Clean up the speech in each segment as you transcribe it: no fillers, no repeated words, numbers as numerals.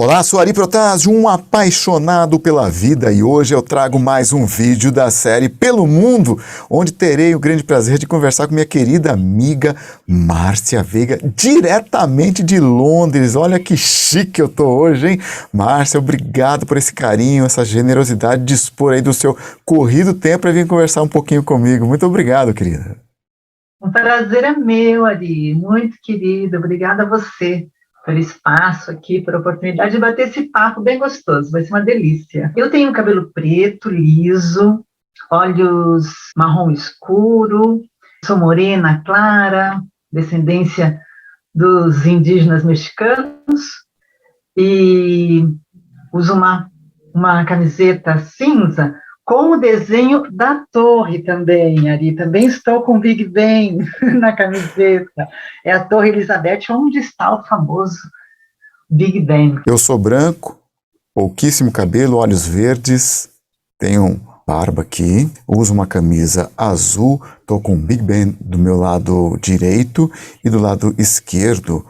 Olá, sou Ari Protásio, um apaixonado pela vida, e hoje eu trago mais um vídeo da série Pelo Mundo, onde terei o grande prazer de conversar com minha querida amiga Márcia Veiga, diretamente de Londres. Olha que chique eu tô hoje, hein? Márcia, obrigado por esse carinho, essa generosidade de dispor aí do seu corrido tempo para vir conversar um pouquinho comigo. Muito obrigado, querida. Um prazer é meu, Ari, muito querido. Obrigada a você pelo espaço aqui, por oportunidade de bater esse papo bem gostoso, vai ser uma delícia. Eu tenho cabelo preto, liso, olhos marrom escuro, sou morena, clara, descendência dos indígenas mexicanos e uso uma camiseta cinza com o desenho da torre também, Ari. Também estou com o Big Ben na camiseta. É a Torre Elizabeth, onde está o famoso Big Ben. Eu sou branco, pouquíssimo cabelo, olhos verdes, tenho barba aqui, uso uma camisa azul, tô com o Big Ben do meu lado direito e do lado esquerdo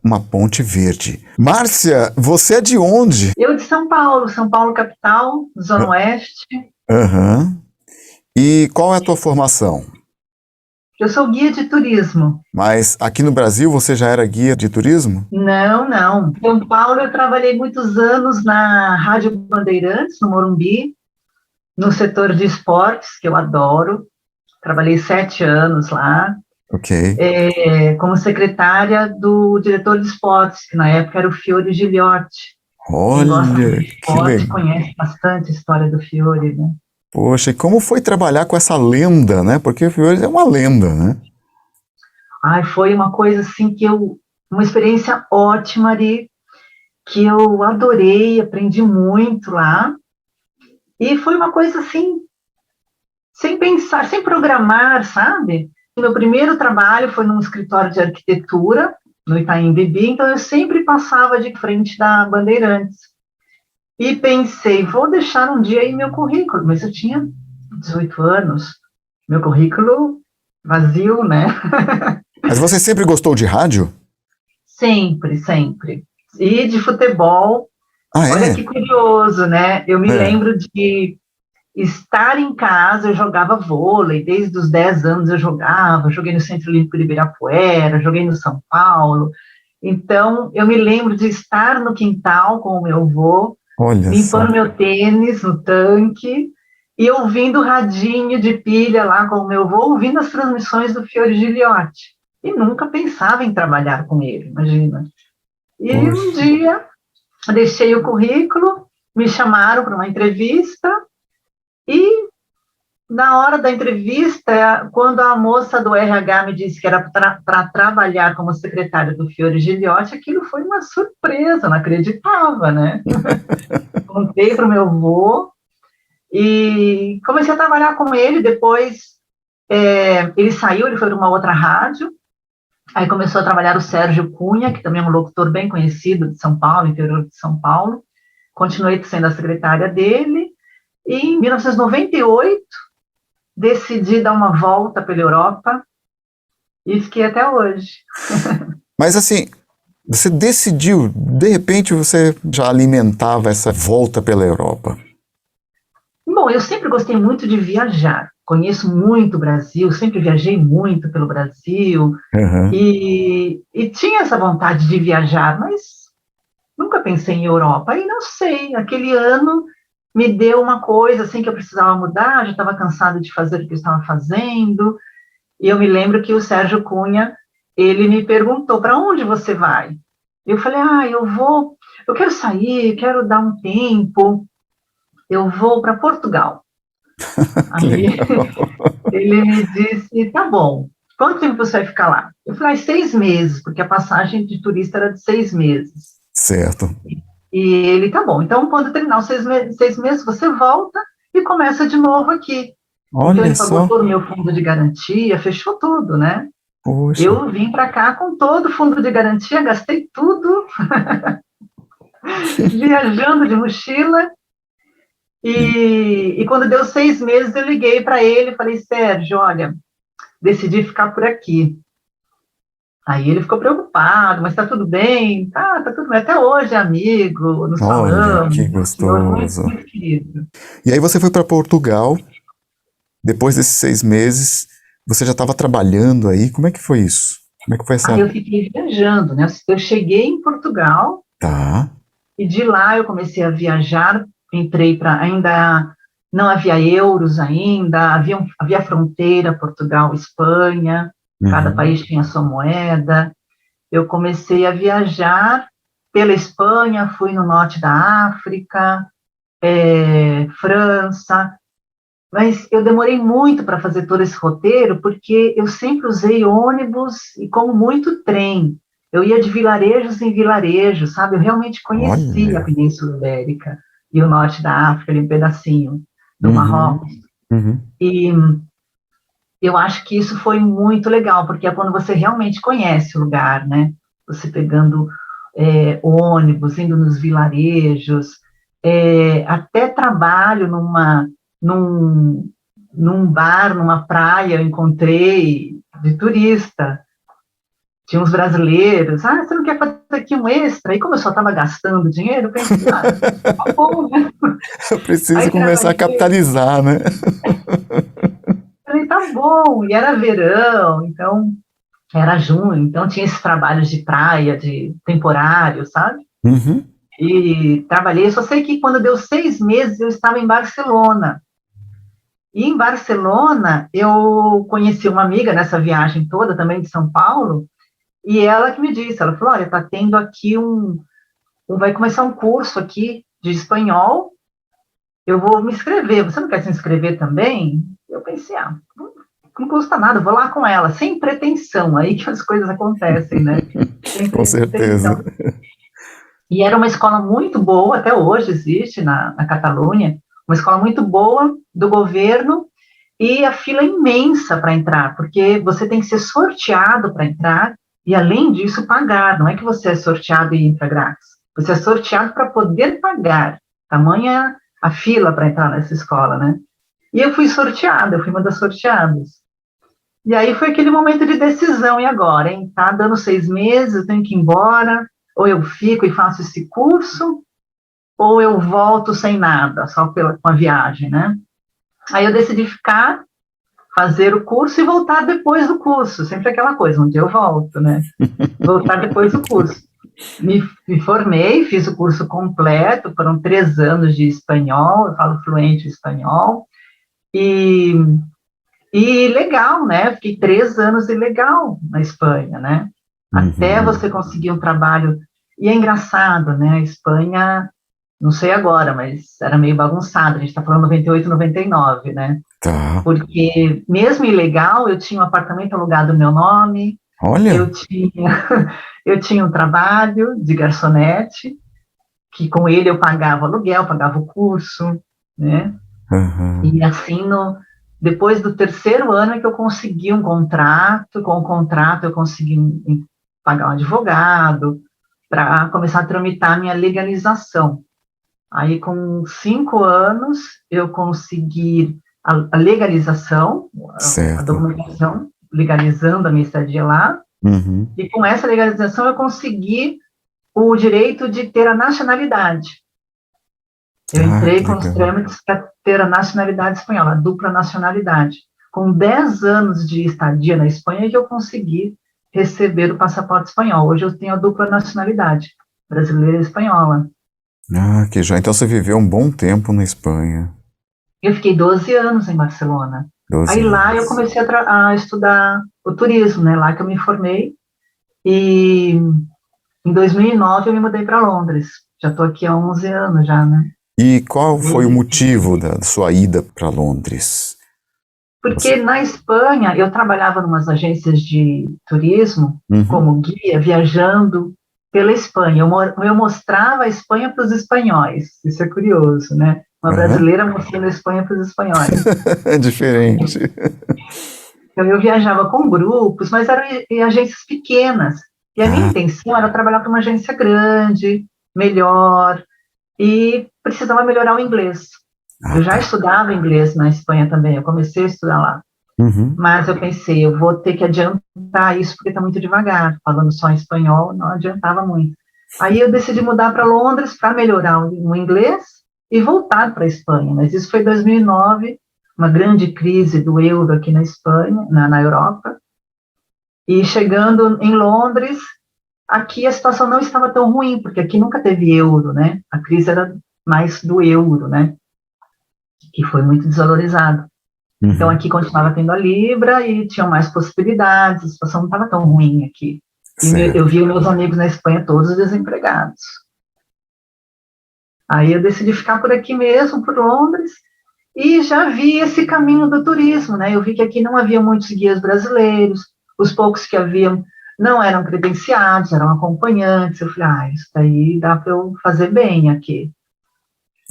uma ponte verde. Márcia, você é de onde? Eu de São Paulo capital, Zona Oeste. Aham. E qual é a tua formação? Eu sou guia de turismo. Mas aqui no Brasil você já era guia de turismo? Não. Em São Paulo eu trabalhei muitos anos na Rádio Bandeirantes, no Morumbi, no setor de esportes, que eu adoro. Trabalhei 7 anos lá. Ok. Como secretária do diretor de esportes, que na época era o Fiore Giliotti. Quem gosta Olha, de que esporte legal. conhece bastante a história do Fiore, né? Poxa, e como foi trabalhar com essa lenda, né? Porque o Fiore é uma lenda, né? Ai, foi uma coisa assim uma experiência ótima ali, que eu adorei, aprendi muito lá. E foi uma coisa assim, sem pensar, sem programar, sabe? Meu primeiro trabalho foi num escritório de arquitetura, no Itaim Bibi, então eu sempre passava de frente da Bandeirantes. E pensei, vou deixar um dia aí meu currículo, mas eu tinha 18 anos, meu currículo vazio, né? Mas você sempre gostou de rádio? Sempre. E de futebol, Ah, olha é? que curioso, né? Eu me É. lembro de estar em casa, eu jogava vôlei, desde os 10 anos eu jogava, joguei no Centro Olímpico de Ibirapuera, joguei no São Paulo. Então, eu me lembro de estar no quintal com o meu avô, Olha só. limpando meu tênis no tanque e ouvindo o radinho de pilha lá com o meu avô, ouvindo as transmissões do Fiore Giliotti. E nunca pensava em trabalhar com ele, imagina. E um Poxa. dia, deixei o currículo, me chamaram para uma entrevista e na hora da entrevista, quando a moça do RH me disse que era para trabalhar como secretária do Fiore Giliotti, aquilo foi uma surpresa, não acreditava, né? Contei para o meu avô e comecei a trabalhar com ele. Depois, ele saiu, ele foi para uma outra rádio, aí começou a trabalhar o Sérgio Cunha, que também é um locutor bem conhecido de São Paulo, interior de São Paulo. Continuei sendo a secretária dele, e em 1998, decidi dar uma volta pela Europa e fiquei até hoje. Mas assim, você decidiu, de repente você já alimentava essa volta pela Europa. Bom, eu sempre gostei muito de viajar, conheço muito o Brasil, sempre viajei muito pelo Brasil, Uhum. e tinha essa vontade de viajar, mas nunca pensei em Europa. E não sei, aquele ano me deu uma coisa assim que eu precisava mudar, já estava cansada de fazer o que eu estava fazendo, e eu me lembro que o Sérgio Cunha, ele me perguntou, para onde você vai? Eu falei, eu quero sair, quero dar um tempo, eu vou para Portugal. Que Aí legal. ele me disse, tá bom, quanto tempo você vai ficar lá? Eu falei, 6 meses, porque a passagem de turista era de 6 meses. Certo. E ele, tá bom, então quando terminar os 6 meses, você volta e começa de novo aqui. Então Olha ele pagou só. todo o meu fundo de garantia, fechou tudo, né? Poxa. Eu vim para cá com todo o fundo de garantia, gastei tudo, viajando de mochila, e quando deu 6 meses eu liguei para ele e falei, Sérgio, olha, decidi ficar por aqui. Aí ele ficou preocupado, mas está tudo bem? Tá tudo bem. Até hoje é amigo, nos Olha, falamos, que um senhor muito, gostoso. muito querido. E aí você foi para Portugal, depois desses 6 meses, você já estava trabalhando aí, como é que foi isso? Como é que foi Aí essa... eu fiquei viajando, né? Eu cheguei em Portugal Tá. e de lá eu comecei a viajar, entrei para, ainda não havia euros ainda, havia fronteira Portugal-Espanha, cada Uhum. país tinha a sua moeda. Eu comecei a viajar pela Espanha, fui no norte da África, França, mas eu demorei muito para fazer todo esse roteiro, porque eu sempre usei ônibus e como muito trem. Eu ia de vilarejos em vilarejos, sabe? Eu realmente conhecia a Olha. Península Ibérica e o norte da África, ali um pedacinho do Uhum. Marrocos. Uhum. E eu acho que isso foi muito legal, porque é quando você realmente conhece o lugar, né? Você pegando ônibus, indo nos vilarejos, até trabalho num, num bar, numa praia, eu encontrei de turista. Tinha uns brasileiros, você não quer fazer aqui um extra? E como eu só estava gastando dinheiro, eu pensei, tá bom, né? Eu preciso Aí começar a trabalhei, capitalizar, né? falei, tá bom, e era verão, então era junho, então tinha esses trabalhos de praia, de temporário, sabe? Uhum. E trabalhei, só sei que quando deu 6 meses eu estava em Barcelona. E em Barcelona eu conheci uma amiga nessa viagem toda, também de São Paulo, e ela que me disse, ela falou, olha, tá tendo aqui vai começar um curso aqui de espanhol, eu vou me inscrever, você não quer se inscrever também? Eu pensei, não custa nada, vou lá com ela, sem pretensão, aí que as coisas acontecem, né? Sem Com certeza. pretensão. E era uma escola muito boa, até hoje existe na Catalunha, uma escola muito boa do governo e a fila é imensa para entrar, porque você tem que ser sorteado para entrar e, além disso, pagar. Não é que você é sorteado e entra grátis. Você é sorteado para poder pagar. Tamanha a fila para entrar nessa escola, né? E eu fui sorteada, eu fui uma das sorteadas. E aí foi aquele momento de decisão, e agora, hein? Tá dando 6 meses, eu tenho que ir embora, ou eu fico e faço esse curso, ou eu volto sem nada, só com a viagem, né? Aí eu decidi ficar, fazer o curso e voltar depois do curso, sempre aquela coisa, um dia eu volto, né? Voltar depois do curso. Me formei, fiz o curso completo, foram 3 anos de espanhol, eu falo fluente espanhol, e legal, né? Fiquei 3 anos ilegal na Espanha, né? Até Uhum. você conseguir um trabalho. E é engraçado, né? A Espanha, não sei agora, mas era meio bagunçado. A gente está falando 98, 99, né? Tá. Porque mesmo ilegal, eu tinha um apartamento alugado no meu nome, Olha. eu tinha, eu tinha um trabalho de garçonete, que com ele eu pagava aluguel, pagava o curso, né? Uhum. E assim, depois do terceiro ano é que eu consegui um contrato, com o contrato eu consegui pagar um advogado para começar a tramitar a minha legalização. Aí, com 5 anos, eu consegui a legalização, a Certo. documentação, legalizando a minha estadia lá, Uhum. e com essa legalização eu consegui o direito de ter a nacionalidade. Eu Ah, entrei que com os legal. trâmites para ter a nacionalidade espanhola, a dupla nacionalidade. Com 10 anos de estadia na Espanha, que eu consegui receber o passaporte espanhol. Hoje eu tenho a dupla nacionalidade, brasileira e espanhola. Ah, que já. Então você viveu um bom tempo na Espanha. Eu fiquei 12 anos em Barcelona. 12 Aí lá eu anos. comecei a estudar o turismo, né? Lá que eu me formei. E em 2009 eu me mudei para Londres. Já estou aqui há 11 anos já, né? E qual foi o E motivo da sua ida para Londres? porque Você... na Espanha eu trabalhava em umas agências de turismo Uhum. como guia, viajando pela Espanha. Eu mostrava a Espanha para os espanhóis. Isso é curioso, né? Uma Aham. brasileira mostrando a Espanha para os espanhóis. É diferente. Então, eu viajava com grupos, mas eram em agências pequenas. E a minha Ah, intenção era trabalhar para uma agência grande, melhor, e precisava melhorar o inglês. ah, Eu já tá. estudava inglês na Espanha também, eu comecei a estudar lá. Uhum. Mas eu pensei, eu vou ter que adiantar isso porque está muito devagar, falando só em espanhol não adiantava muito. Aí eu decidi mudar para Londres para melhorar o inglês e voltar para a Espanha, mas isso foi em 2009, uma grande crise do euro aqui na Espanha, na Europa, e chegando em Londres, aqui a situação não estava tão ruim, porque aqui nunca teve euro, né? A crise era mais do euro, né? Que foi muito desvalorizado. Então, Uhum. aqui continuava tendo a Libra e tinham mais possibilidades, a situação não estava tão ruim aqui. E eu Certo. vi meus amigos na Espanha todos desempregados. Aí eu decidi ficar por aqui mesmo, por Londres, e já vi esse caminho do turismo, né? Eu vi que aqui não havia muitos guias brasileiros, os poucos que haviam não eram credenciados, eram acompanhantes. Eu falei, isso daí dá para eu fazer bem aqui.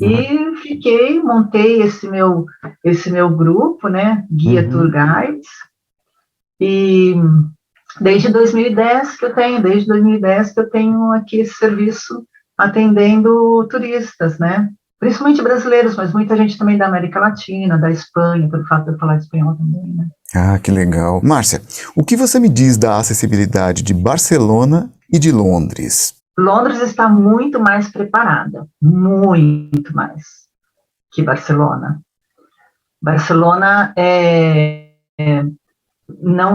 Ah, E montei esse meu grupo, né? Guia Tour uhum. Guides, e desde 2010 que eu tenho aqui esse serviço atendendo turistas, né? Principalmente brasileiros, mas muita gente também da América Latina, da Espanha, pelo fato de eu falar espanhol também, né? Ah, que legal. Márcia, o que você me diz da acessibilidade de Barcelona e de Londres? Londres está muito mais preparada, muito mais que Barcelona. Barcelona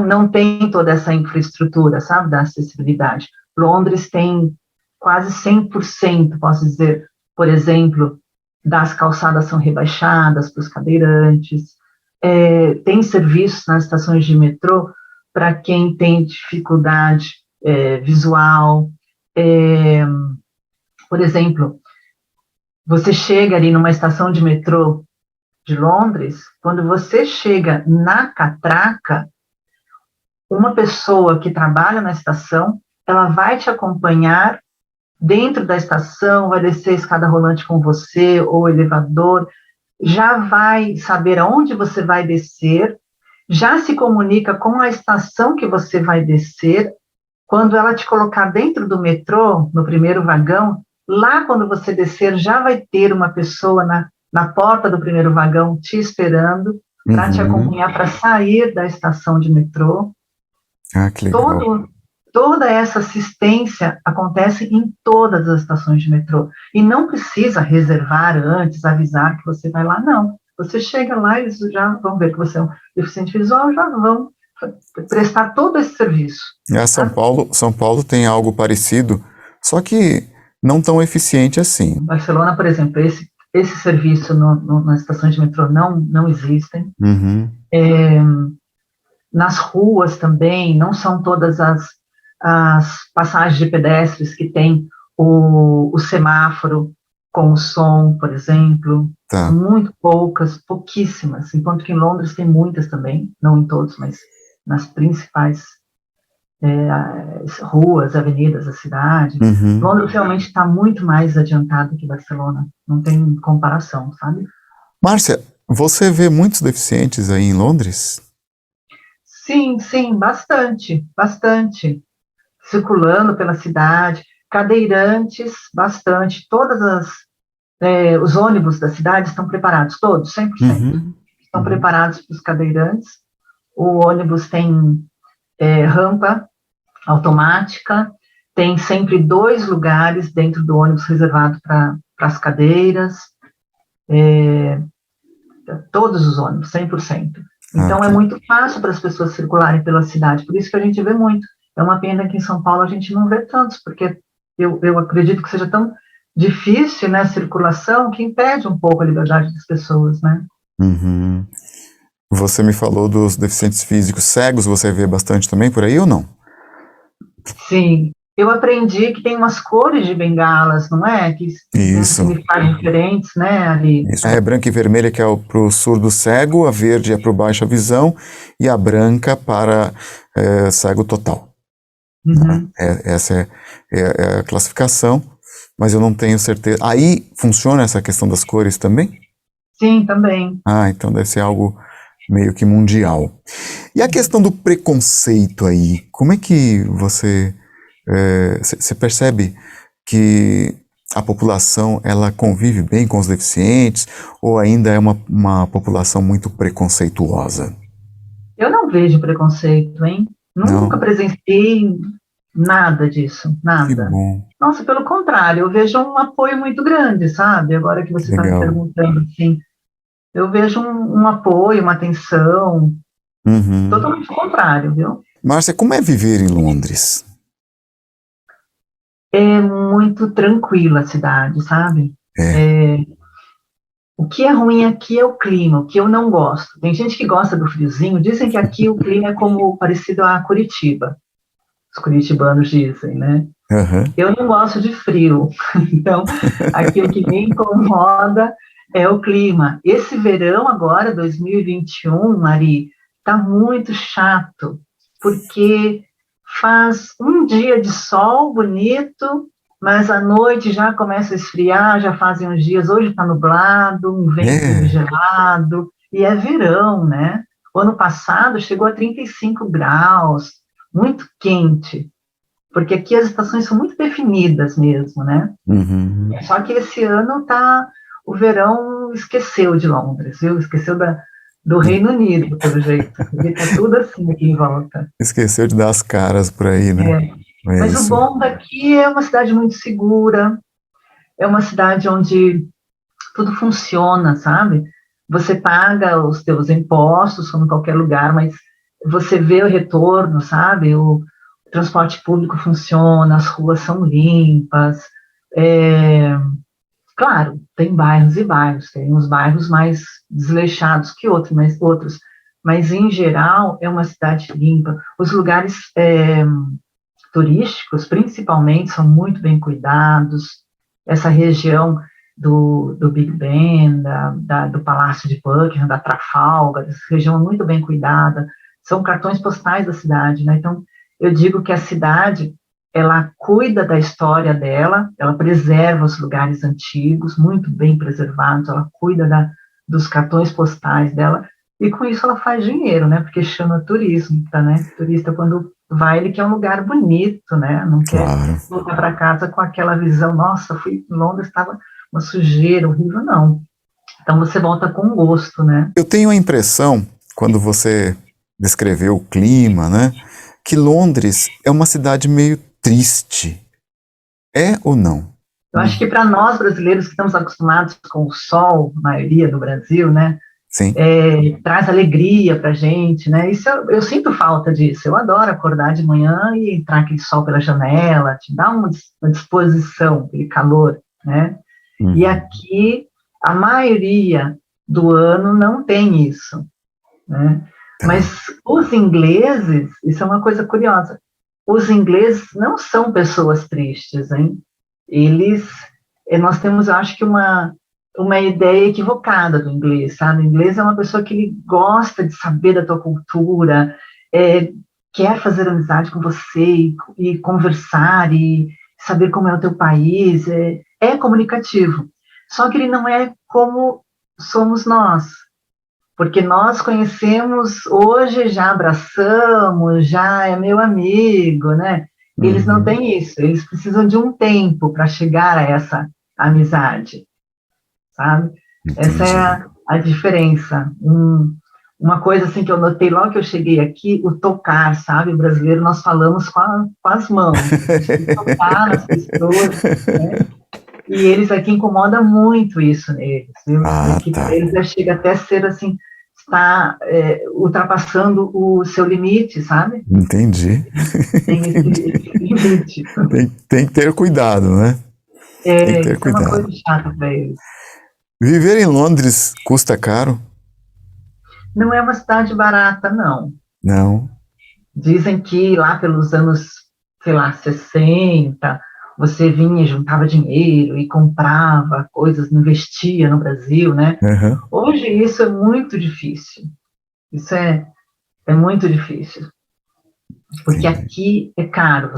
não tem toda essa infraestrutura, sabe, da acessibilidade. Londres tem quase 100%, posso dizer, por exemplo, das calçadas são rebaixadas para os cadeirantes, tem serviços nas estações de metrô para quem tem dificuldade visual. É, por exemplo, você chega ali numa estação de metrô de Londres, quando você chega na catraca, uma pessoa que trabalha na estação, ela vai te acompanhar dentro da estação, vai descer a escada rolante com você, ou elevador, já vai saber aonde você vai descer, já se comunica com a estação que você vai descer. Quando ela te colocar dentro do metrô, no primeiro vagão, lá quando você descer, já vai ter uma pessoa na porta do primeiro vagão te esperando para te Uhum. acompanhar para sair da estação de metrô. Ah, que legal. Todo, toda essa assistência acontece em todas as estações de metrô. E não precisa reservar antes, avisar que você vai lá, não. Você chega lá, eles já vão ver que você é um deficiente visual, já vão prestar todo esse serviço. São Tá? Paulo, São Paulo tem algo parecido, só que não tão eficiente assim. Em Barcelona, por exemplo, esse serviço nas estações de metrô não existem. Uhum. Nas ruas também, não são todas as passagens de pedestres que tem o semáforo com o som, por exemplo. São Tá. muito poucas, pouquíssimas, enquanto que em Londres tem muitas também, não em todos, mas nas principais ruas, avenidas da cidade. Uhum. Londres realmente está muito mais adiantado que Barcelona, não tem comparação, sabe? Márcia, você vê muitos deficientes aí em Londres? Sim, sim, bastante, bastante. Circulando pela cidade, cadeirantes, bastante. Os ônibus da cidade estão preparados, todos, 100%. Uhum. Estão Uhum. preparados para os cadeirantes. O ônibus tem rampa automática, tem sempre 2 lugares dentro do ônibus reservado para as cadeiras, todos os ônibus, 100%. Ah, Então, é muito fácil para as pessoas circularem pela cidade, por isso que a gente vê muito. É uma pena que em São Paulo a gente não vê tantos, porque eu acredito que seja tão difícil, né, a circulação, que impede um pouco a liberdade das pessoas, né? uhum. Você me falou dos deficientes físicos cegos, você vê bastante também por aí ou não? Sim. Eu aprendi que tem umas cores de bengalas, não é? Que tem um Isso, significado diferentes, né, ali. isso. É branca e vermelha que é para o surdo cego, a verde é para o baixa visão e a branca para cego total. Né? Uhum. Essa é a classificação, mas eu não tenho certeza. Aí funciona essa questão das cores também? Sim, também. Ah, então deve ser algo meio que mundial. E a questão do preconceito aí, como é que você percebe que a população ela convive bem com os deficientes ou ainda é uma população muito preconceituosa? Eu não vejo preconceito, hein? Nunca Não? presenciei nada disso, Que nada. bom, Nossa, pelo contrário, eu vejo um apoio muito grande, sabe? Agora que que você está me legal. perguntando assim, eu vejo um apoio, uma atenção, Uhum. totalmente contrário, viu? Márcia, como é viver em Londres? É muito tranquila a cidade, sabe? É, É, o que é ruim aqui é o clima, o que eu não gosto. Tem gente que gosta do friozinho, dizem que aqui o clima é como parecido a Curitiba. Os curitibanos dizem, né? aham. Eu não gosto de frio, então aqui o que me incomoda é o clima. Esse verão agora, 2021, Mari, tá muito chato, porque faz um dia de sol bonito, mas à noite já começa a esfriar, já fazem uns dias, hoje está nublado, um ventozinho É, gelado, e é verão, né? O ano passado chegou a 35 graus, muito quente, porque aqui as estações são muito definidas mesmo, né? uhum. Só que esse ano tá, o verão esqueceu de Londres, viu? Esqueceu do Reino Unido, pelo jeito. Porque tá tudo assim aqui em volta. Esqueceu de dar as caras por aí, né? É. É Mas o isso. bom daqui é uma cidade muito segura, é uma cidade onde tudo funciona, sabe? Você paga os teus impostos, como em qualquer lugar, mas você vê o retorno, sabe? O transporte público funciona, as ruas são limpas. É, claro, tem bairros e bairros, tem uns bairros mais desleixados que mas em geral é uma cidade limpa. Os lugares turísticos, principalmente, são muito bem cuidados. Essa região do Big Ben, do Palácio de Buckingham, da Trafalgar, essa região é muito bem cuidada. São cartões postais da cidade, né? Então, eu digo que a cidade, ela cuida da história dela, ela preserva os lugares antigos, muito bem preservados, ela cuida dos cartões postais dela, e com isso ela faz dinheiro, né? Porque chama turismo, tá, né? Turista, quando vai, ele quer um lugar bonito, né? Não quer Claro. voltar para casa com aquela visão, nossa, fui em Londres, estava uma sujeira horrível, não. Então você volta com gosto, né? Eu tenho a impressão, quando você descreveu o clima, né, que Londres é uma cidade meio triste. É ou não? Eu acho que para nós brasileiros que estamos acostumados com o sol, a maioria do Brasil, né, Sim. traz alegria para a gente, né? Isso eu sinto falta disso. Eu adoro acordar de manhã e entrar aquele sol pela janela, te dá uma disposição, aquele calor, né? E Uhum. aqui a maioria do ano não tem isso, né? Mas Tá. os ingleses, isso é uma coisa curiosa, os ingleses não são pessoas tristes, hein? Eles, nós temos, eu acho que uma ideia equivocada do inglês, sabe? O inglês é uma pessoa que ele gosta de saber da tua cultura, quer fazer amizade com você e conversar e saber como é o teu país, é comunicativo. Só que ele não é como somos nós, porque nós conhecemos hoje, já abraçamos, já é meu amigo, né? Eles não Uhum. têm isso, eles precisam de um tempo para chegar a essa amizade, sabe? Essa é Entendi. a diferença. Uma coisa assim que eu notei logo que eu cheguei aqui, o tocar, sabe? O brasileiro nós falamos com as mãos, a gente tem que tocar nas pessoas, né? E eles aqui incomoda muito isso neles, viu? Ah, Aqui para tá. eles chega até a ser assim, está ultrapassando o seu limite, sabe? Entendi. Tem esse limite. Tem que ter cuidado, né? Tem que ter Isso é uma coisa cuidado. chata para eles. Viver em Londres custa caro? Não é uma cidade barata, não. Não. Dizem que lá pelos anos, sei lá, 60, você vinha e juntava dinheiro e comprava coisas, investia no Brasil, né? Aham. Hoje isso é muito difícil. Isso é muito difícil. Porque Entendi. aqui é caro,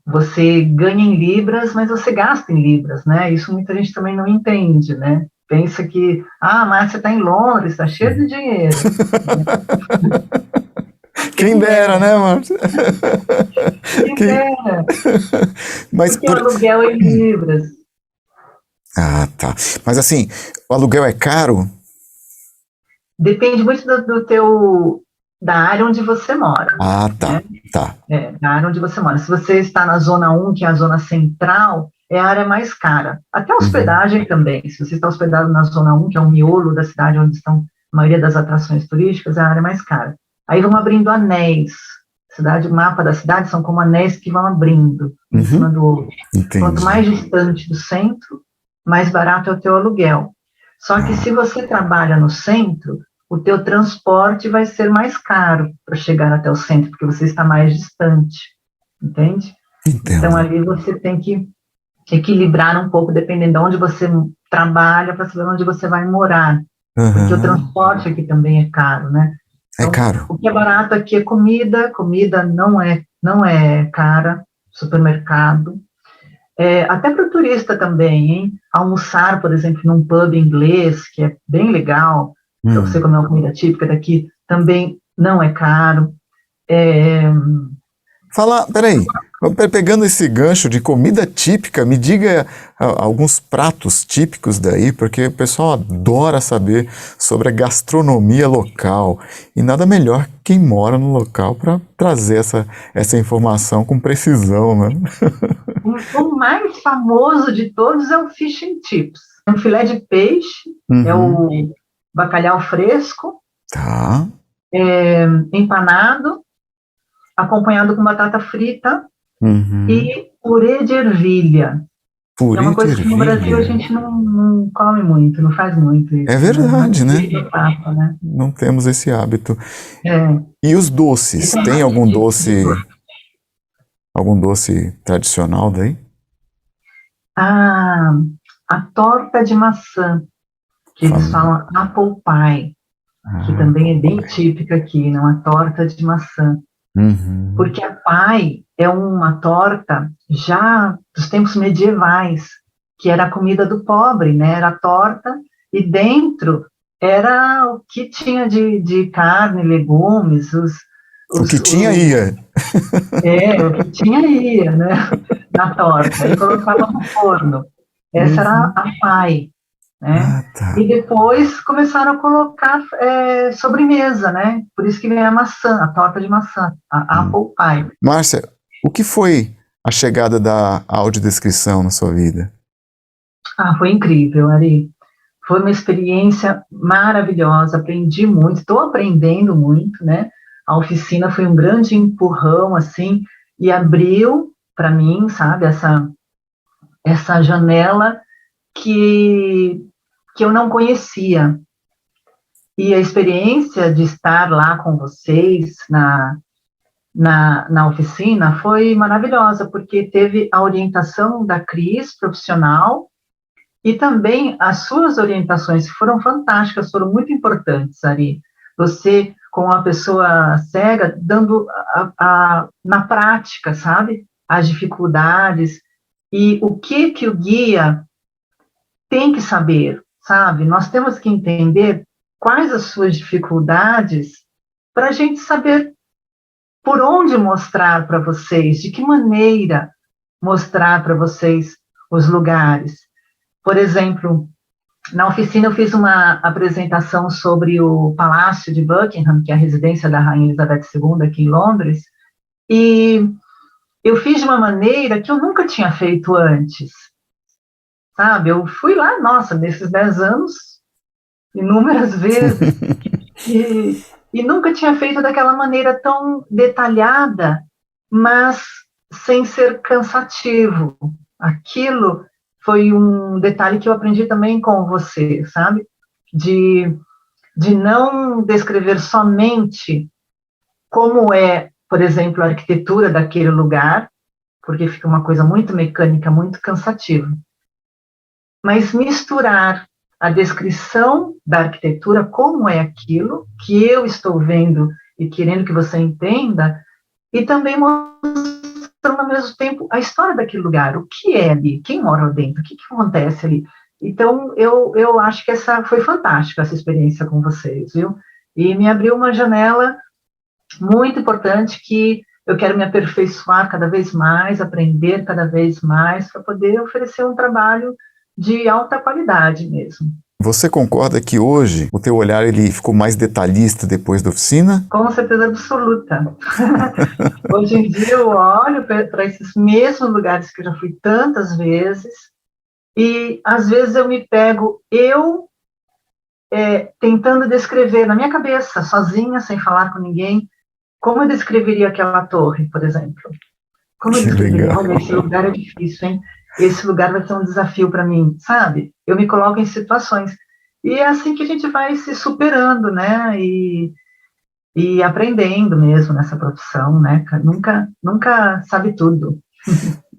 você ganha em libras, mas você gasta em libras, né? Isso muita gente também não entende, né? Pensa que, mas você está em Londres, está cheio de dinheiro. Quem Quem dera, dera, né, Márcia? quem Quem... dera, Mas porque o por... aluguel é em libras. Ah, tá. Mas assim, o aluguel é caro? Depende muito da área onde você mora. Ah, tá, né? tá. Da área onde você mora. Se você está na zona 1, que é a zona central, é a área mais cara. Até a hospedagem também. Se você está hospedado na zona 1, que é o miolo da cidade onde estão a maioria das atrações turísticas, é a área mais cara. Aí vão abrindo anéis. O mapa da cidade são como anéis que vão abrindo, um em cima do outro. Entendi. Quanto mais distante do centro, mais barato é o teu aluguel. Só que se você trabalha no centro, o teu transporte vai ser mais caro para chegar até o centro, porque você está mais distante, entende? Entendo. Então, ali você tem que equilibrar um pouco, dependendo de onde você trabalha, para saber onde você vai morar. Porque o transporte aqui também é caro, né? Então, é caro. O que é barato aqui é comida não é cara, supermercado. Até para o turista também, hein? Almoçar, por exemplo, num pub inglês, que é bem legal, para você comer uma comida típica daqui, também não é caro. Peraí, pegando esse gancho de comida típica, me diga alguns pratos típicos daí, porque o pessoal adora saber sobre a gastronomia local, e nada melhor quem mora no local para trazer essa informação com precisão, né? O mais famoso de todos é o fish and chips. É um filé de peixe, é o bacalhau fresco, Tá. empanado, acompanhado com batata frita e purê de ervilha. Purê é uma coisa que no Brasil a gente não come muito, não faz muito isso. É verdade, né? Né? Não temos esse hábito. E os doces? Tem algum doce tradicional daí? A torta de maçã, que eles falam apple pie, que também é bem típica aqui, não? A torta de maçã. Porque a pie é uma torta já dos tempos medievais, que era a comida do pobre, né? Era a torta e dentro era o que tinha de carne, legumes, o que tinha ia. O que tinha ia, né? Na torta. E colocava no forno. Essa era a pie, né? Tá. E depois começaram a colocar sobremesa, né? Por isso que vem a maçã, a torta de maçã, a apple pie. Márcia, o que foi a chegada da audiodescrição na sua vida? Foi incrível, Ari. Foi uma experiência maravilhosa, aprendi muito, estou aprendendo muito, né? A oficina foi um grande empurrão, assim, e abriu para mim, sabe, essa janela que eu não conhecia. E a experiência de estar lá com vocês na oficina foi maravilhosa, porque teve a orientação da Cris, profissional, e também as suas orientações foram fantásticas, foram muito importantes, Ari. Você, com a pessoa cega, dando na prática, sabe, as dificuldades e o que o guia tem que saber, sabe? Nós temos que entender quais as suas dificuldades para a gente saber por onde mostrar para vocês, de que maneira mostrar para vocês os lugares. Por exemplo, na oficina eu fiz uma apresentação sobre o Palácio de Buckingham, que é a residência da Rainha Elizabeth II aqui em Londres, e eu fiz de uma maneira que eu nunca tinha feito antes, sabe? Eu fui lá, nossa, nesses 10 anos, inúmeras vezes, e nunca tinha feito daquela maneira tão detalhada, mas sem ser cansativo. Aquilo foi um detalhe que eu aprendi também com você, sabe? De não descrever somente como é, por exemplo, a arquitetura daquele lugar, porque fica uma coisa muito mecânica, muito cansativa. Mas misturar a descrição da arquitetura, como é aquilo que eu estou vendo e querendo que você entenda, e também mostrando ao mesmo tempo a história daquele lugar, o que é ali, quem mora lá dentro, o que acontece ali. Então, eu acho que essa foi fantástica, essa experiência com vocês, viu? E me abriu uma janela muito importante que eu quero me aperfeiçoar cada vez mais, aprender cada vez mais, para poder oferecer um trabalho de alta qualidade mesmo. Você concorda que hoje o teu olhar ele ficou mais detalhista depois da oficina? Com certeza absoluta. Hoje em dia eu olho para esses mesmos lugares que eu já fui tantas vezes e às vezes eu me pego, tentando descrever na minha cabeça, sozinha, sem falar com ninguém, como eu descreveria aquela torre, por exemplo. Como eu Que descreveria? legal. Olha, esse lugar é difícil, hein? Esse lugar vai ser um desafio para mim, sabe? Eu me coloco em situações. E é assim que a gente vai se superando, né? E aprendendo mesmo nessa profissão, né? Nunca sabe tudo.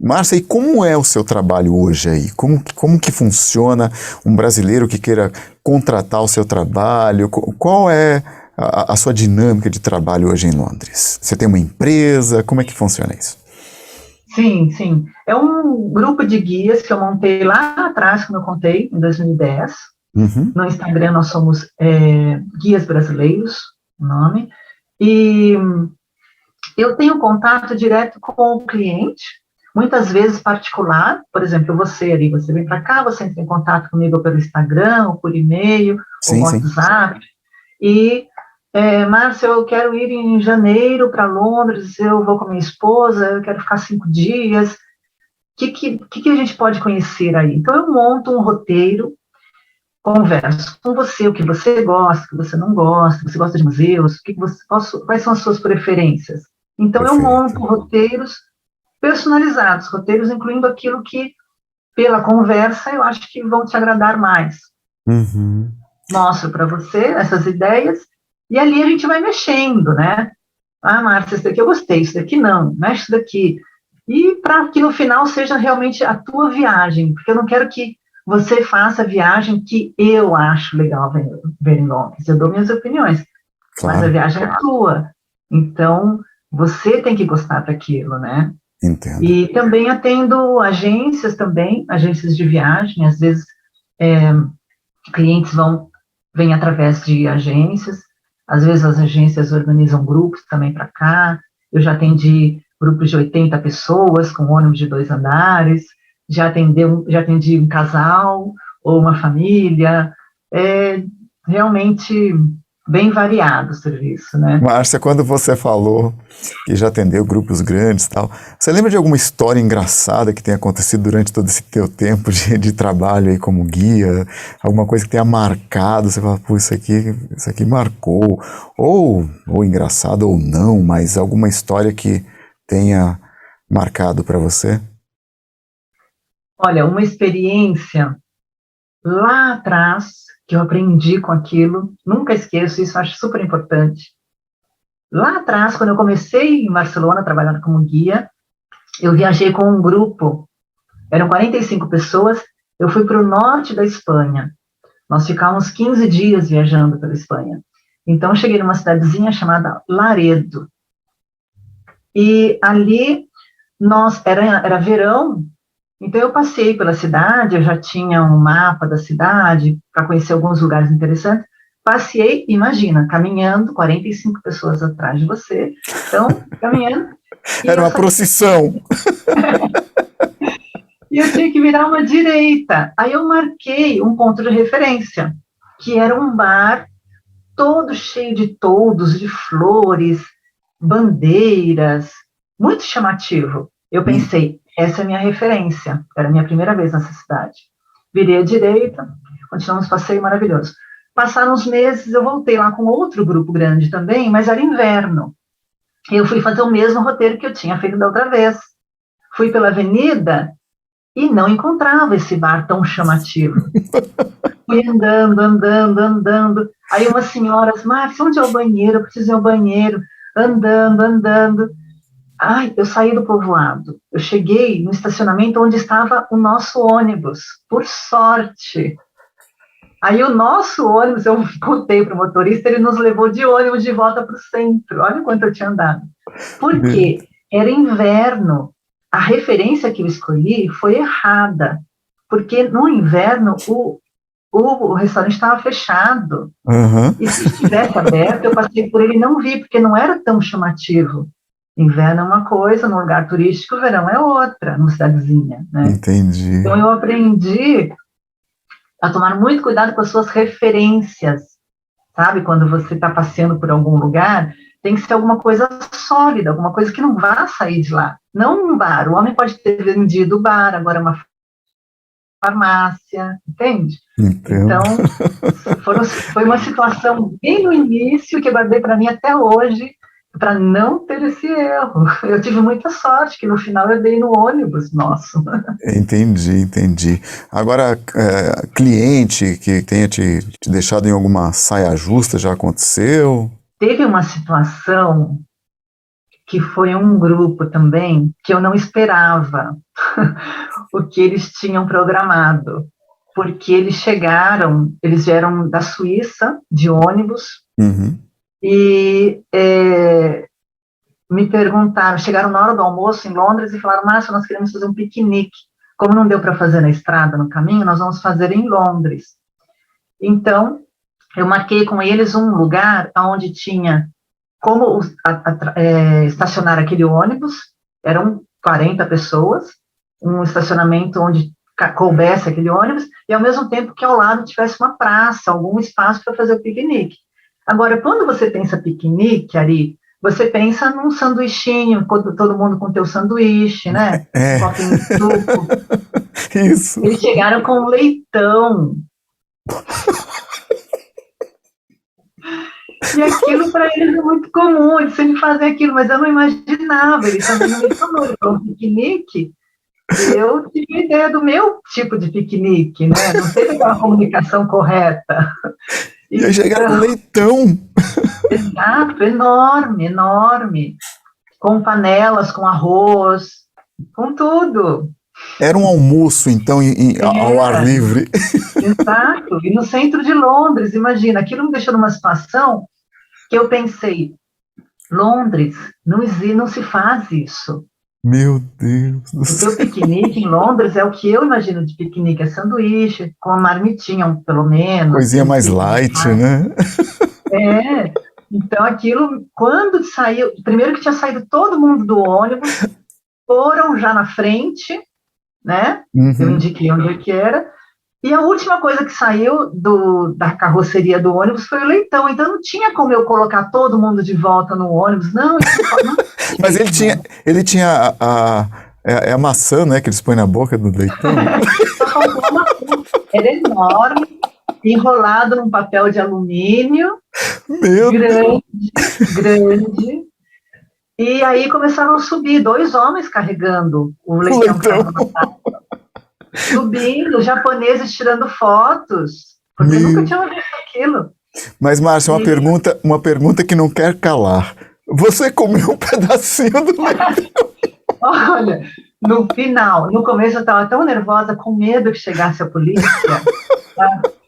Márcia, e como é o seu trabalho hoje aí? Como que funciona um brasileiro que queira contratar o seu trabalho? Qual é a sua dinâmica de trabalho hoje em Londres? Você tem uma empresa? Como é que funciona isso? Sim, sim. É um grupo de guias que eu montei lá atrás, como eu contei, em 2010. Uhum. No Instagram nós somos Guias Brasileiros, o nome. E eu tenho contato direto com o cliente, muitas vezes particular, por exemplo, você vem para cá, você entra em contato comigo pelo Instagram, ou por e-mail, ou Sim, sim. WhatsApp, e, Márcia, eu quero ir em janeiro para Londres, eu vou com minha esposa, eu quero ficar 5 dias, o que a gente pode conhecer aí? Então, eu monto um roteiro, converso com você, o que você gosta, o que você não gosta, você gosta de museus, quais são as suas preferências? Então, eu Perfeito. monto roteiros personalizados, roteiros incluindo aquilo que, pela conversa, eu acho que vão te agradar mais. Uhum. Mostro para você essas ideias e ali a gente vai mexendo, né? Ah, Márcia, isso daqui eu gostei, isso daqui não, mexe isso daqui. E para que no final seja realmente a tua viagem, porque eu não quero que você faça a viagem que eu acho legal ver em Londres. Eu dou minhas opiniões, mas a Claro, viagem é tua. Então, você tem que gostar daquilo, né? entendo. E também atendo agências também, agências de viagem, às vezes clientes vêm através de agências, às vezes as agências organizam grupos também para cá, eu já atendi grupos de 80 pessoas com ônibus de 2 andares, já atendi um casal ou uma família, é realmente bem variado o serviço, né? Márcia, quando você falou que já atendeu grupos grandes e tal, você lembra de alguma história engraçada que tenha acontecido durante todo esse teu tempo de trabalho aí como guia? Alguma coisa que tenha marcado? Você fala, pô, isso aqui marcou. Ou engraçado ou não, mas alguma história que tenha marcado para você? Olha, uma experiência lá atrás, que eu aprendi com aquilo, nunca esqueço, isso eu acho super importante. Lá atrás, quando eu comecei em Barcelona, trabalhando como guia, eu viajei com um grupo, eram 45 pessoas, eu fui para o norte da Espanha. Nós ficávamos 15 dias viajando pela Espanha. Então, eu cheguei numa cidadezinha chamada Laredo. E ali, era verão, então eu passei pela cidade, eu já tinha um mapa da cidade para conhecer alguns lugares interessantes. Passei, imagina, caminhando, 45 pessoas atrás de você, então, caminhando, e Era eu uma saí, procissão. e eu tinha que virar uma direita. Aí eu marquei um ponto de referência, que era um bar todo cheio de toldos, de flores, bandeiras, muito chamativo. Eu Hum. pensei, essa é a minha referência, era a minha primeira vez nessa cidade. Virei à direita, continuamos passeio maravilhoso. Passaram uns meses, eu voltei lá com outro grupo grande também, mas era inverno. Eu fui fazer o mesmo roteiro que eu tinha feito da outra vez. Fui pela avenida e não encontrava esse bar tão chamativo. Fui andando, andando, andando. Aí umas senhoras, Márcia, onde é o banheiro? Eu preciso ir ao banheiro. Andando, andando. Ai, eu saí do povoado. Eu cheguei no estacionamento onde estava o nosso ônibus, por sorte. Aí o nosso ônibus, eu contei para o motorista, ele nos levou de ônibus de volta para o centro. Olha quanto eu tinha andado. Por quê? Era inverno. A referência que eu escolhi foi errada, porque no inverno o restaurante estava fechado. Uhum. E se estivesse aberto, eu passei por ele e não vi, porque não era tão chamativo. Inverno é uma coisa, num lugar turístico, verão é outra, numa cidadezinha, né? Entendi. Então eu aprendi a tomar muito cuidado com as suas referências, sabe? Quando você está passeando por algum lugar, tem que ser alguma coisa sólida, alguma coisa que não vá sair de lá. Não um bar. O homem pode ter vendido o bar, agora é uma farmácia, entende? Entendo. Então, foi uma situação bem no início que eu guardei para mim até hoje, para não ter esse erro. Eu tive muita sorte, que no final eu dei no ônibus nosso. Entendi. Agora, cliente que tenha te deixado em alguma saia justa, já aconteceu? Teve uma situação que foi um grupo também que eu não esperava o que eles tinham programado, porque eles vieram da Suíça de ônibus e me perguntaram, chegaram na hora do almoço em Londres e falaram: Márcia, nós queremos fazer um piquenique. Como não deu para fazer na estrada, no caminho, nós vamos fazer em Londres. Então, eu marquei com eles um lugar onde tinha como estacionar aquele ônibus, eram 40 pessoas, um estacionamento onde coubesse aquele ônibus, e ao mesmo tempo que ao lado tivesse uma praça, algum espaço para fazer o piquenique. Agora, quando você pensa piquenique, Ari, você pensa num sanduichinho, todo mundo com teu sanduíche, né? Um copinho de suco. Isso. Eles chegaram com leitão. E aquilo para eles é muito comum, eles sempre fazem aquilo, mas eu não imaginava, eles também me falaram, para um piquenique, eu tive a ideia do meu tipo de piquenique, né? Não sei se é uma comunicação correta. E aí chegaram com leitão. Exato, enorme, com panelas, com arroz, com tudo. Era um almoço, então, ao ar livre. Exato, e no centro de Londres, imagina, aquilo me deixou numa situação que eu pensei, Londres, não se faz isso. Meu Deus do céu. O teu piquenique em Londres é o que eu imagino de piquenique, é sanduíche, com uma marmitinha, pelo menos. Coisinha mais light, né? Então aquilo, quando saiu, primeiro que tinha saído todo mundo do ônibus, foram já na frente, né? Eu indiquei onde é que era, e a última coisa que saiu da carroceria do ônibus foi o leitão, então não tinha como eu colocar todo mundo de volta no ônibus, não. Mas ele tinha a maçã, né, que eles põem na boca do leitão. Só faltou uma maçã. Era enorme, enrolado num papel de alumínio, grande. E aí começaram a subir 2 homens carregando o leitão. Subindo, japoneses tirando fotos, porque nunca tinham visto aquilo. Mas, Márcia, uma pergunta que não quer calar. Você comeu um pedacinho do leitão? Olha, no final, no começo eu estava tão nervosa, com medo que chegasse a polícia,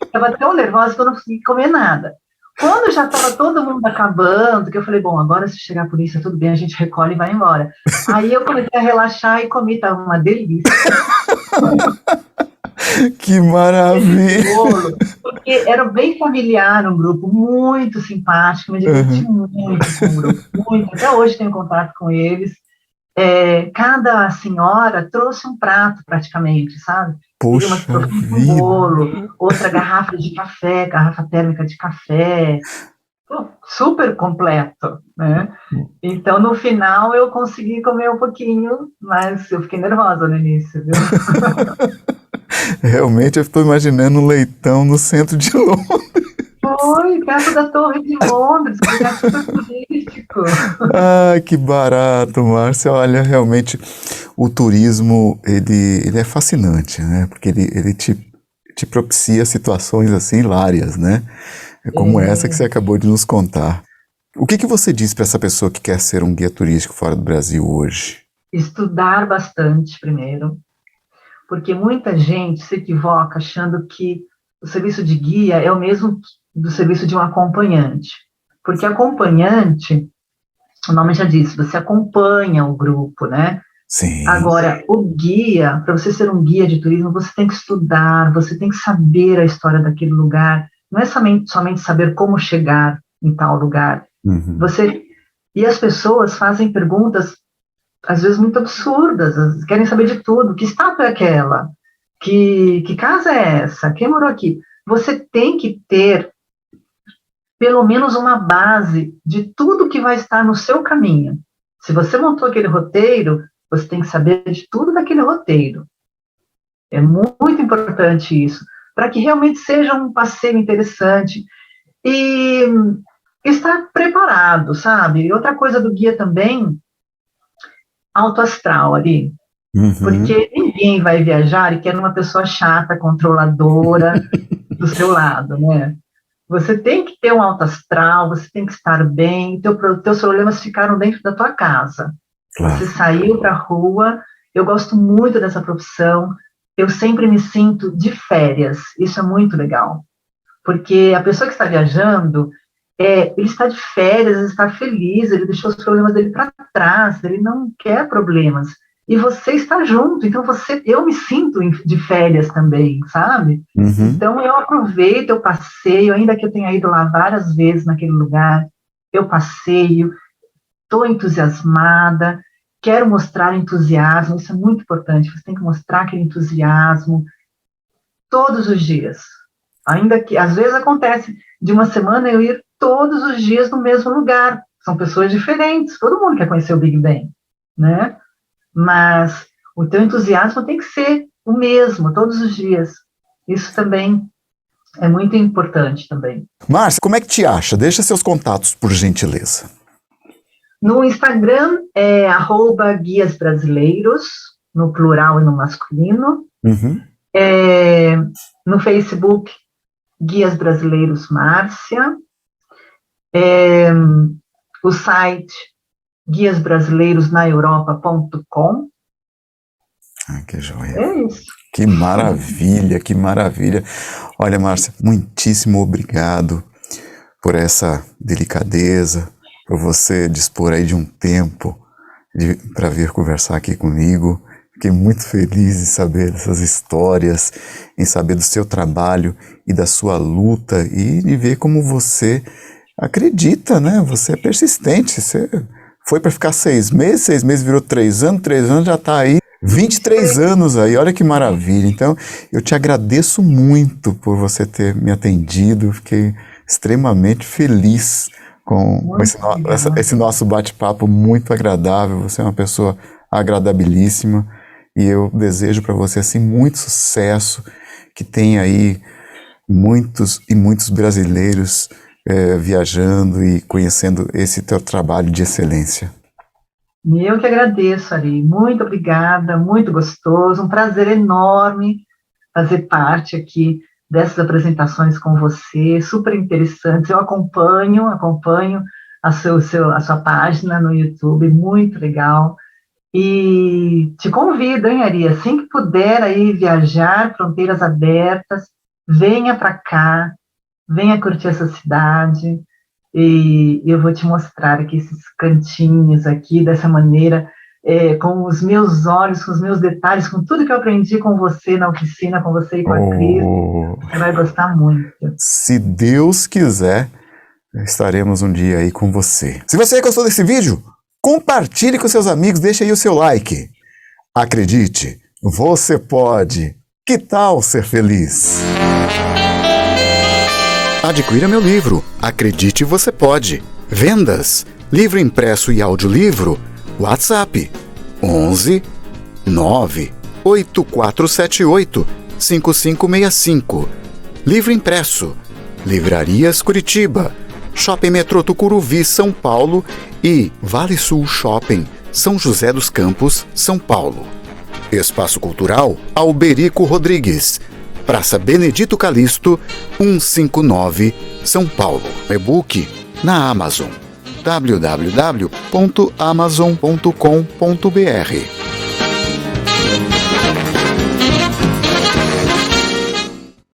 estava tão nervosa que eu não consegui comer nada. Quando já estava todo mundo acabando, que eu falei, bom, agora se chegar a polícia, tudo bem, a gente recolhe e vai embora. Aí eu comecei a relaxar e comi, estava uma delícia. Que maravilha! Porque era bem familiar, um grupo muito simpático, me diverti muito com o grupo, muito. Até hoje tenho contato com eles. Cada senhora trouxe um prato praticamente, sabe? Poxa uma trouxe um bolo, outra garrafa de café, garrafa térmica de café, super completo, né? Então, no final, eu consegui comer um pouquinho, mas eu fiquei nervosa no início, viu? Realmente, eu estou imaginando um leitão no centro de Londres. Foi, perto da Torre de Londres, que é super turístico. Ai, que barato, Márcia. Olha, realmente, o turismo, ele é fascinante, né? Porque ele te propicia situações assim hilárias, né? Como essa que você acabou de nos contar. O que você diz para essa pessoa que quer ser um guia turístico fora do Brasil hoje? Estudar bastante primeiro, porque muita gente se equivoca achando que o serviço de guia é o mesmo do serviço de um acompanhante. Porque acompanhante, o nome já diz, você acompanha o grupo, né? Sim. Agora, o guia, para você ser um guia de turismo, você tem que estudar, você tem que saber a história daquele lugar, não é somente saber como chegar em tal lugar. E as pessoas fazem perguntas, às vezes, muito absurdas, querem saber de tudo. Que estátua é aquela? Que casa é essa? Quem morou aqui? Você tem que ter pelo menos uma base de tudo que vai estar no seu caminho. Se você montou aquele roteiro, você tem que saber de tudo daquele roteiro. É muito importante isso, para que realmente seja um passeio interessante e estar preparado, sabe? E outra coisa do guia também, alto astral ali, porque ninguém vai viajar e quer uma pessoa chata, controladora do seu lado, né? Você tem que ter um alto astral, você tem que estar bem, teus problemas ficaram dentro da tua casa. Claro. Você saiu para a rua, eu gosto muito dessa profissão, eu sempre me sinto de férias, isso é muito legal, porque a pessoa que está viajando, ele está de férias, ele está feliz, ele deixou os problemas dele para trás, ele não quer problemas, e você está junto, então eu me sinto de férias também, sabe? Então eu aproveito, eu passeio, ainda que eu tenha ido lá várias vezes naquele lugar, eu passeio, estou entusiasmada, quero mostrar entusiasmo, isso é muito importante, você tem que mostrar aquele entusiasmo todos os dias, ainda que às vezes acontece de uma semana eu ir todos os dias no mesmo lugar, são pessoas diferentes, todo mundo quer conhecer o Big Bang, né? Mas o teu entusiasmo tem que ser o mesmo, todos os dias. Isso também é muito importante também. Márcia, como é que te acha? Deixa seus contatos, por gentileza. No Instagram é @guiasbrasileiros, no plural e no masculino. No Facebook, Guias Brasileiros Márcia. O site guiasbrasileirosnaeuropa.com. Que joia. É isso. Que maravilha, que maravilha. Olha, Márcia, muitíssimo obrigado por essa delicadeza, por você dispor aí de um tempo para vir conversar aqui comigo. Fiquei muito feliz em saber dessas histórias, em saber do seu trabalho e da sua luta e de ver como você acredita, né? Você é persistente, você foi para ficar 6 meses virou 3 anos já está aí 23 anos aí, olha que maravilha. Então, eu te agradeço muito por você ter me atendido, fiquei extremamente feliz com esse nosso bate-papo muito agradável, você é uma pessoa agradabilíssima e eu desejo para você assim muito sucesso, que tenha aí muitos e muitos brasileiros viajando e conhecendo esse teu trabalho de excelência. Eu que agradeço, Ari. Muito obrigada, muito gostoso, um prazer enorme fazer parte aqui dessas apresentações com você, super interessantes. Eu acompanho a sua página no YouTube, muito legal. E te convido, hein, Ari, assim que puder aí viajar, fronteiras abertas, venha para cá, venha curtir essa cidade. E eu vou te mostrar aqui esses cantinhos aqui, dessa maneira, com os meus olhos, com os meus detalhes, com tudo que eu aprendi com você na oficina, com você e com a Cris. Você vai gostar muito. Se Deus quiser, estaremos um dia aí com você. Se você gostou desse vídeo, compartilhe com seus amigos, deixe aí o seu like. Acredite, você pode. Que tal ser feliz? Adquira meu livro, Acredite Você Pode. Vendas, livro impresso e audiolivro, WhatsApp, 11 9 8478 5565. Livro impresso, Livrarias Curitiba, Shopping Metrô Tucuruvi, São Paulo e Vale Sul Shopping, São José dos Campos, São Paulo. Espaço Cultural Alberico Rodrigues, Praça Benedito Calixto, 159, São Paulo. E-book na Amazon, www.amazon.com.br.